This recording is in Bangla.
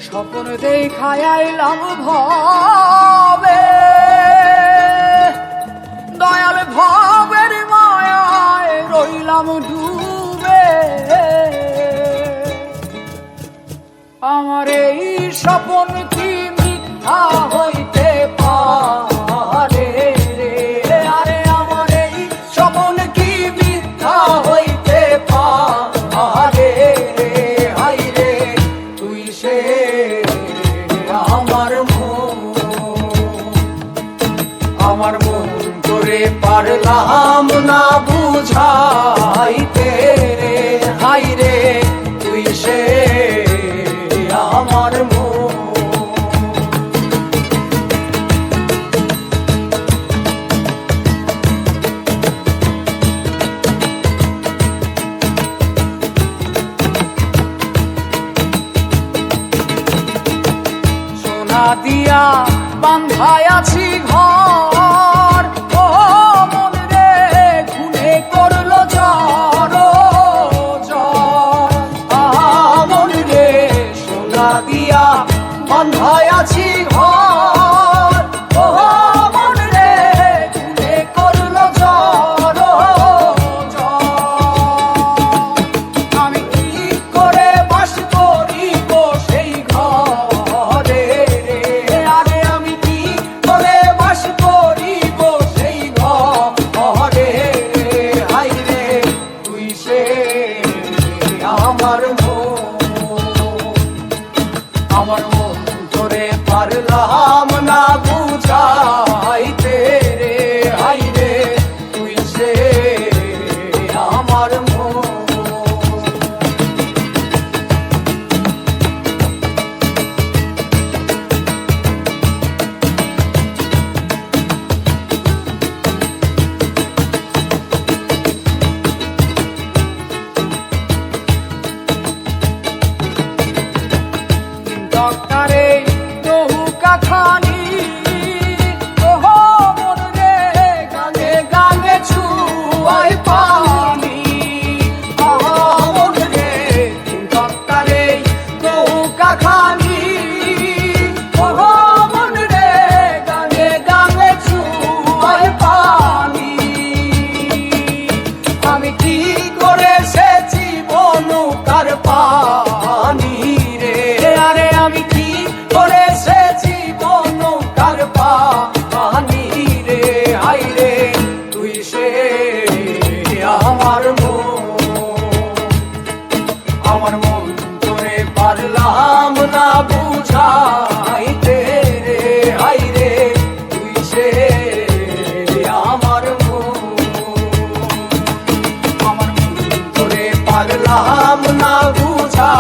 স্বপ্ন দেখায় আইলাম ভবে, দয়াল ভবের মায়ায় রইলাম ডুবে। আমার এই স্বপ্ন কি মিথ্যা হইতে পারে রে? আরে আমার এই স্বপ্ন কি মিথ্যা হইতে পারে রে? হাই রে তুই সে আমার মন করে পারলাম না বুঝাইতে রে। হাই রে তুই সে আমার মন। সোনা দিয়া বান্ধায় আছি ঘর, ও মন রে খুনে করলো ঝড় মন রে। সোনা দিয়া বান্ধায় আছি ঘর, ও মন রে খুনে করলো ঝড়। আমি কি করে বাস করিব সেই ঘরে রে? আরে আমি কি করে বাস করিব সেই ঘরে? হাই রে তুই সে আমার মন ধরে পারলাম না বুঝাইতে রে। হাই রে তুই সে আমার মন। ডক্টরে নৌকা খানি, ওহ মন রে গানে গানে ছুয়াই পানি। মন রে ডক্টরে নৌকা খানি, ওহ মন রে গানে গানে ছুয়াই পানি। আমি কি করে সেচি নৌকার পানি রে? আরে আমি কি করে সেচি নৌকার পানি রে? হাই রে তুই সে আমার মন তোরে পারলাম না বুঝাইতে রে। হাই রে তুই সে আমার মন তোরে পারলাম না বুঝা।